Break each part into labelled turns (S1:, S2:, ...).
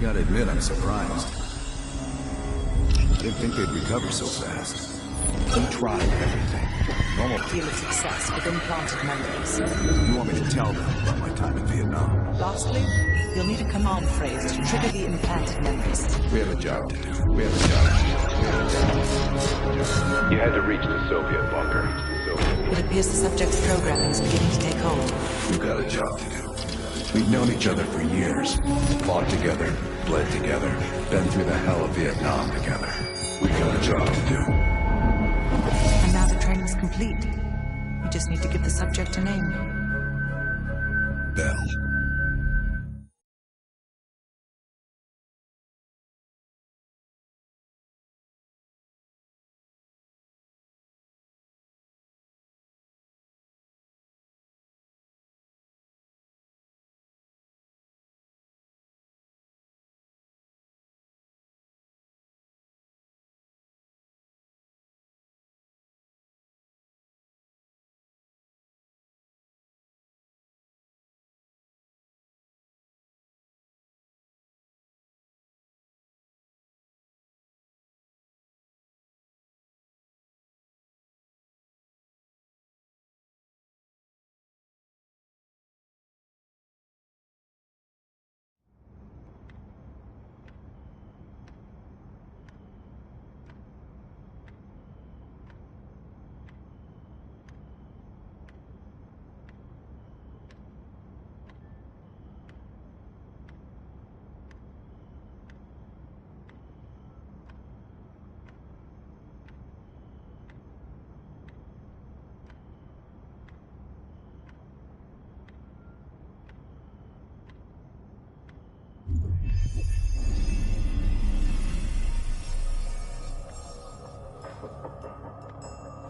S1: Gotta admit, I'm surprised. I didn't think they'd recover so fast. We tried everything. Normal.
S2: Feel of success with implanted memories.
S1: You want me to tell them about my time in Vietnam?
S2: Lastly, you'll need a command phrase to trigger the implanted memories.
S1: We have a job to do. We have a job to do.
S3: You had to reach the Soviet bunker.
S2: It appears the subject's programming is beginning to take hold.
S1: We've got a job to do. We've known each other for years. Fought together, bled together, been through the hell of Vietnam together. We've got a job to do.
S2: And now the training's complete. We just need to give the subject a name.
S1: Bell.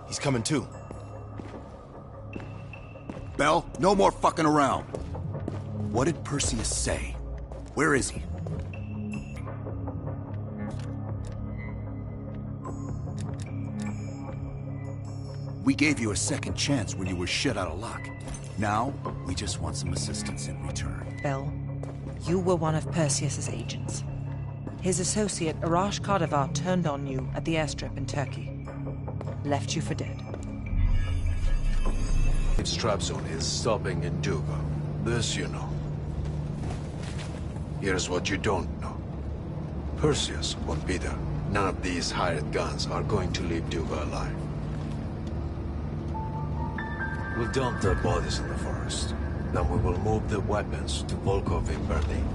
S4: He's coming too.
S1: Bell, no more fucking around. What did Perseus say? Where is he? We gave you a second chance when you were shit out of luck. Now, we just want some assistance in return.
S2: Bell, you were one of Perseus's agents. His associate, Arash Kardavar, turned on you at the airstrip in Turkey. Left you for dead.
S5: Its trap zone is stopping in Duga. This you know. Here's what you don't know. Perseus won't be there. None of these hired guns are going to leave Duga alive. We'll dump their bodies in the forest. Then we will move the weapons to Volkov in Berlin.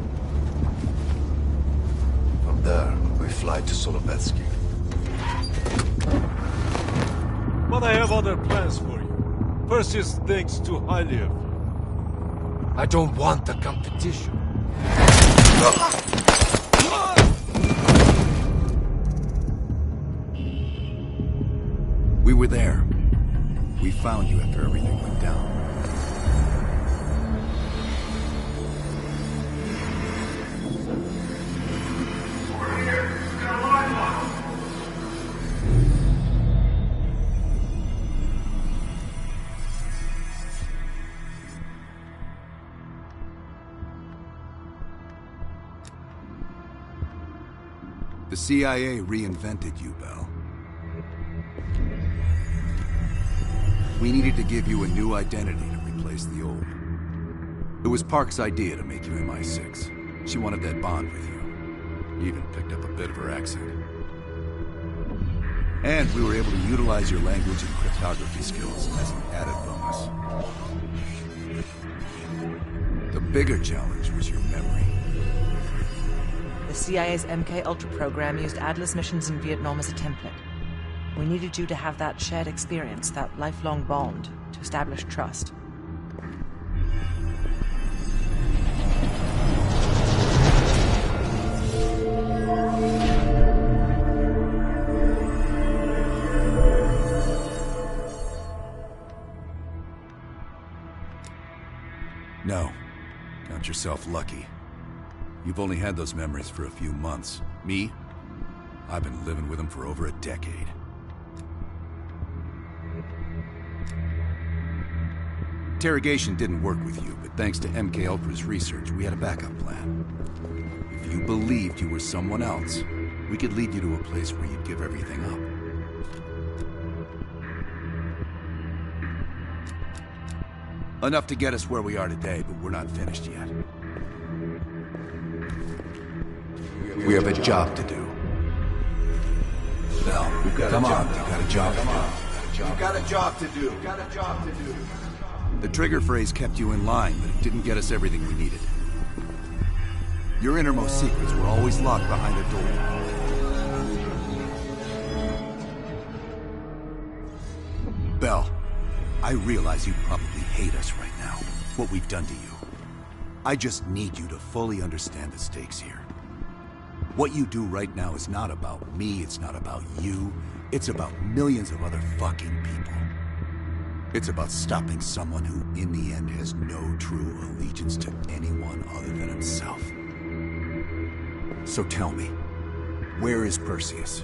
S5: From there, we fly to Solovetsky.
S6: But I have other plans for you. Perseus thinks too highly of you.
S5: I don't want the competition.
S1: We were there. We found you after everything went down. The CIA reinvented you, Bell. We needed to give you a new identity to replace the old. It was Park's idea to make you MI6. She wanted that bond with you. You even picked up a bit of her accent. And we were able to utilize your language and cryptography skills as an added bonus. The bigger challenge was your memory.
S2: The CIA's MK-Ultra program used Adler's missions in Vietnam as a template. We needed you to have that shared experience, that lifelong bond, to establish trust.
S1: No. Count yourself lucky. You've only had those memories for a few months. Me? I've been living with them for over a decade. Interrogation didn't work with you, but thanks to MK Ultra's research, we had a backup plan. If you believed you were someone else, we could lead you to a place where you'd give everything up. Enough to get us where we are today, but we're not finished yet. We have a job to do. Bell, come on, you got a job to do.
S4: You've got a job to do.
S1: The trigger phrase kept you in line, but it didn't get us everything we needed. Your innermost secrets were always locked behind a door. Bell, I realize you probably hate us right now, what we've done to you. I just need you to fully understand the stakes here. What you do right now is not about me, it's not about you, it's about millions of other fucking people. It's about stopping someone who, in the end, has no true allegiance to anyone other than himself. So tell me, where is Perseus?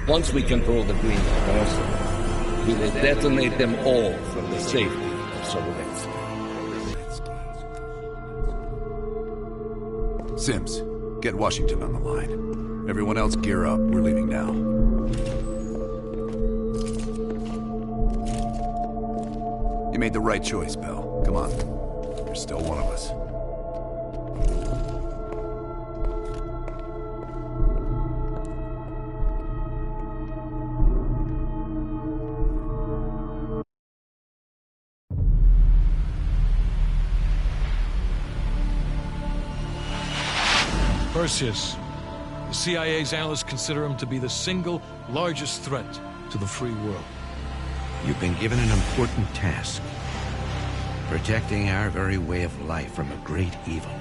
S7: Once we control the Green Council, we will detonate them all from the safety of Solovetsky.
S1: Sims, get Washington on the line. Everyone else gear up. We're leaving now. You made the right choice, Bell. Come on. You're still one of us.
S6: Perseus. The CIA's analysts consider him to be the single largest threat to the free world.
S8: You've been given an important task. Protecting our very way of life from a great evil.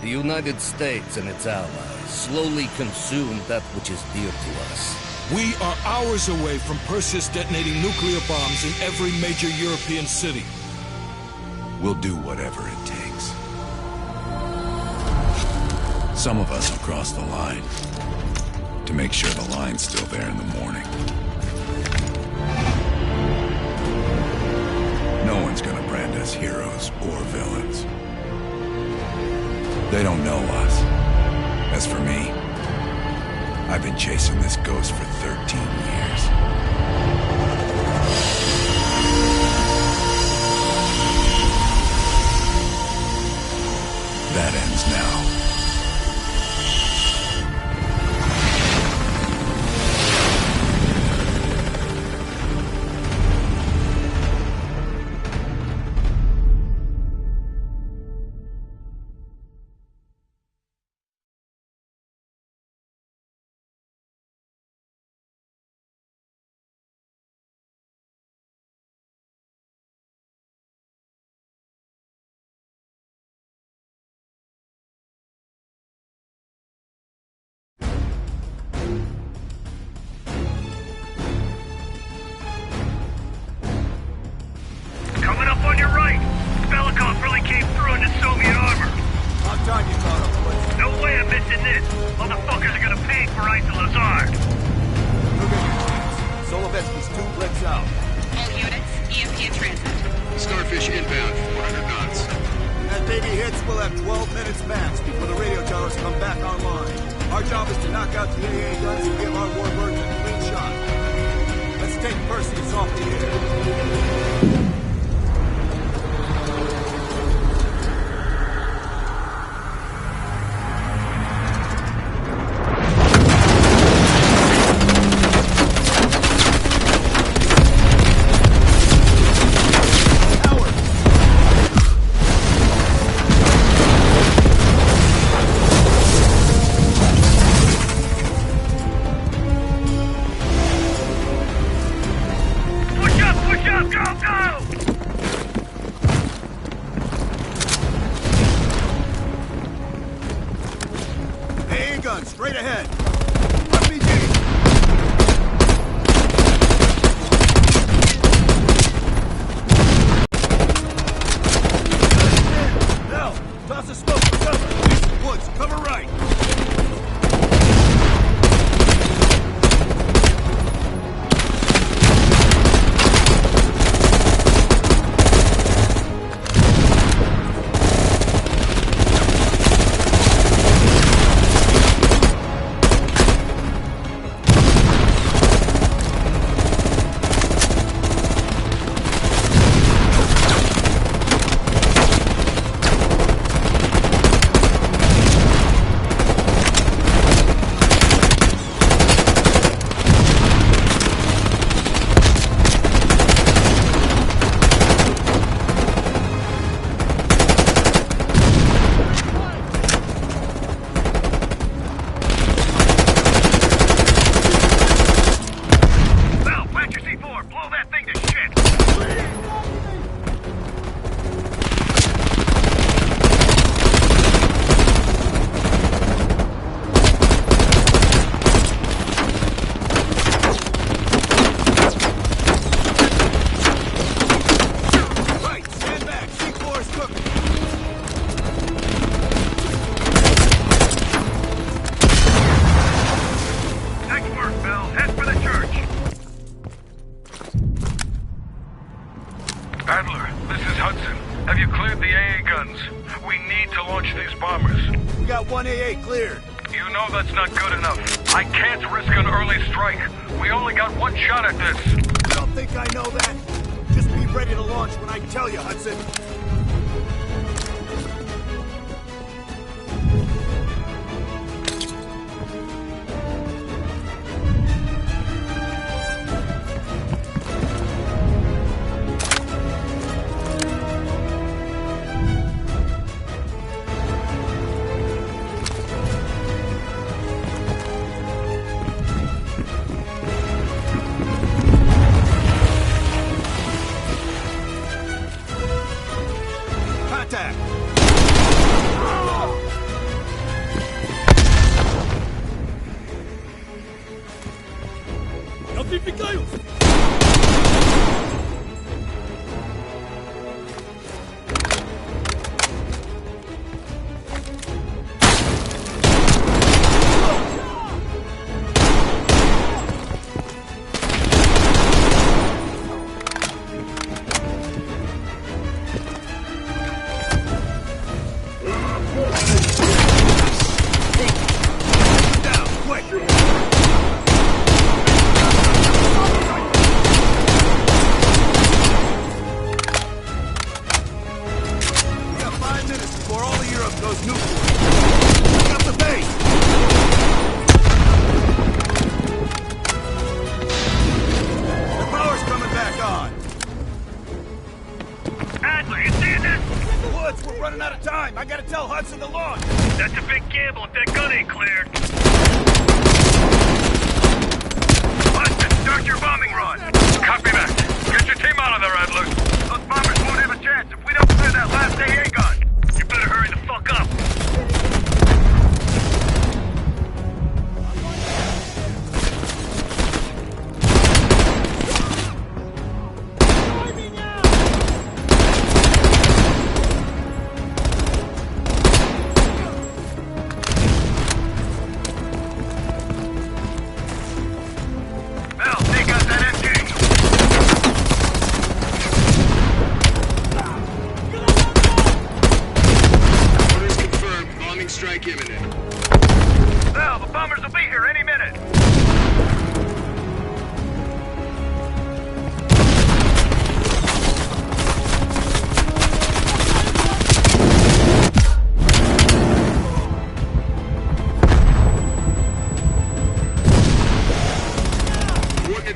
S7: The United States and its allies slowly consume that which is dear to us.
S6: We are hours away from Perseus detonating nuclear bombs in every major European city.
S1: We'll do whatever it takes. Some of us will cross the line to make sure the line's still there in the morning. No one's gonna brand us heroes or villains. They don't know us. As for me, I've been chasing this ghost for 13 years. That ends now.
S3: bombers.
S4: We got 1 AA cleared.
S3: You know that's not good enough. I can't risk an early strike. We only got one shot at this.
S4: You don't think I know that? Just be ready to launch when I tell you, Hudson.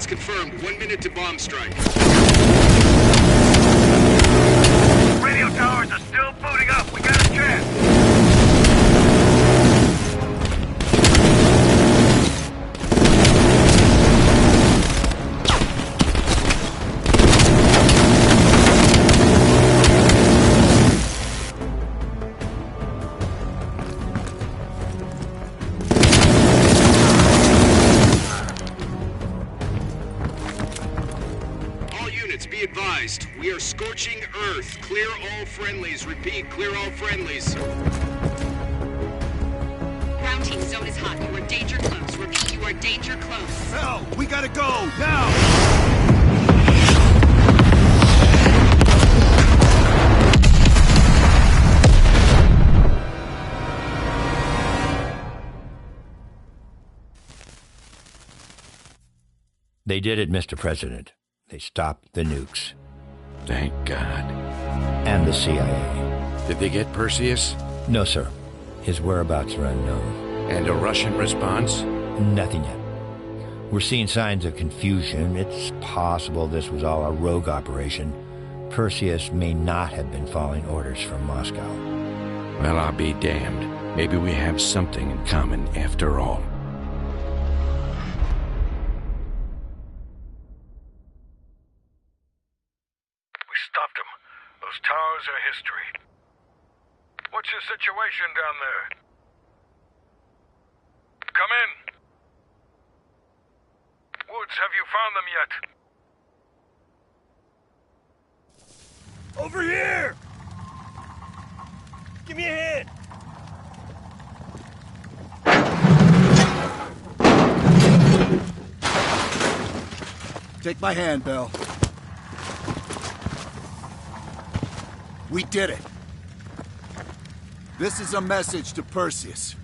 S9: Confirmed. 1 minute to bomb strike.
S3: Radio towers are still booting up. We got a chance.
S9: We are scorching Earth. Clear all friendlies. Repeat, clear all friendlies.
S10: Ground team, zone is hot. You are danger close. Repeat, you are danger close.
S4: Hell, we gotta go, now!
S8: They did it, Mr. President. They stopped the nukes.
S11: Thank God.
S8: And the CIA.
S11: Did they get Perseus?
S8: No, sir. His whereabouts are unknown.
S11: And a Russian response?
S8: Nothing yet. We're seeing signs of confusion. It's possible this was all a rogue operation. Perseus may not have been following orders from Moscow.
S11: Well, I'll be damned. Maybe we have something in common after all.
S3: Towers are history. What's your situation down there? Come in. Woods, have you found them yet?
S4: Over here! Give me a hand. Take my hand, Bill. We did it. This is a message to Perseus,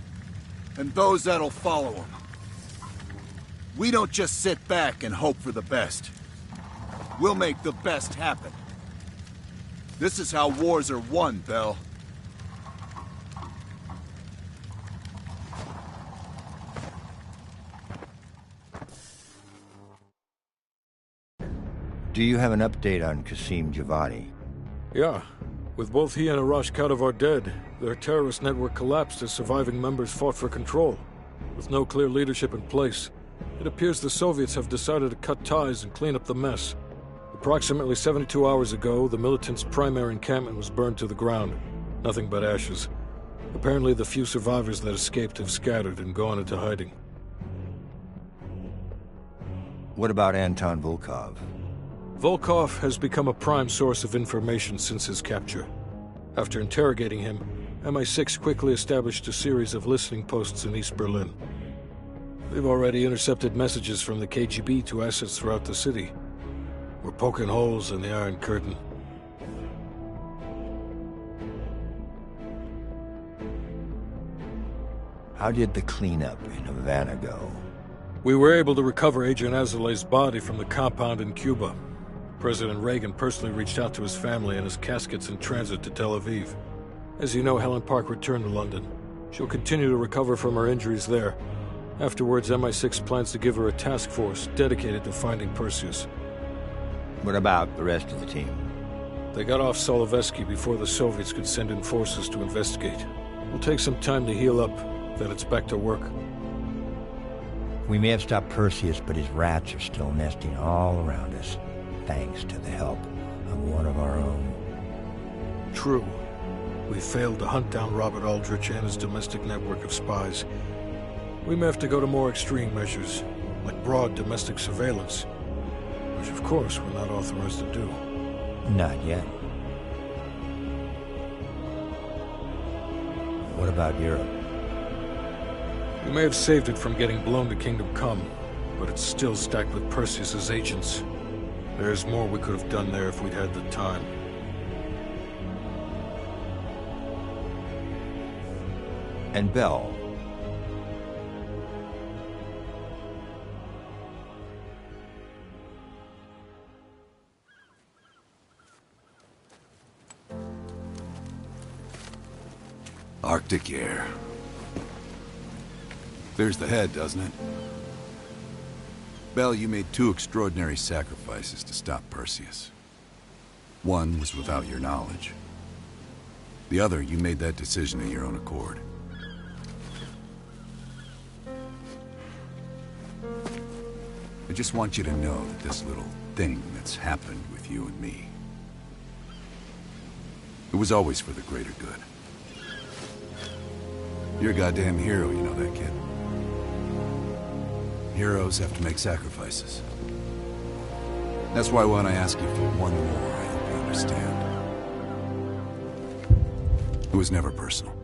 S4: and those that'll follow him. We don't just sit back and hope for the best. We'll make the best happen. This is how wars are won, Bell.
S8: Do you have an update on Qasim Javadi?
S6: Yeah. With both he and Arash Kadavar dead, their terrorist network collapsed as surviving members fought for control. With no clear leadership in place, it appears the Soviets have decided to cut ties and clean up the mess. Approximately 72 hours ago, the militants' primary encampment was burned to the ground. Nothing but ashes. Apparently, the few survivors that escaped have scattered and gone into hiding.
S8: What about Anton Volkov?
S6: Volkov has become a prime source of information since his capture. After interrogating him, MI6 quickly established a series of listening posts in East Berlin. They've already intercepted messages from the KGB to assets throughout the city. We're poking holes in the Iron Curtain.
S8: How did the cleanup in Havana go?
S6: We were able to recover Agent Azoulay's body from the compound in Cuba. President Reagan personally reached out to his family, and his casket's in transit to Tel Aviv. As you know, Helen Park returned to London. She'll continue to recover from her injuries there. Afterwards, MI6 plans to give her a task force dedicated to finding Perseus.
S8: What about the rest of the team?
S6: They got off Solovetsky before the Soviets could send in forces to investigate. It'll take some time to heal up, then it's back to work.
S8: We may have stopped Perseus, but his rats are still nesting all around us, thanks to the help of one of our own.
S6: True. We failed to hunt down Robert Aldrich and his domestic network of spies. We may have to go to more extreme measures, like broad domestic surveillance, which of course we're not authorized to do.
S8: Not yet. What about Europe?
S6: We may have saved it from getting blown to Kingdom Come, but it's still stacked with Perseus's agents. There's more we could have done there if we'd had the time.
S8: And Bell.
S1: Arctic air. Clears the head, doesn't it? Bell, you made two extraordinary sacrifices to stop Perseus. One was without your knowledge. The other, you made that decision of your own accord. I just want you to know that this little thing that's happened with you and me, it was always for the greater good. You're a goddamn hero, you know that, kid. Heroes have to make sacrifices. That's why when I ask you for one more, I hope you understand. It was never personal.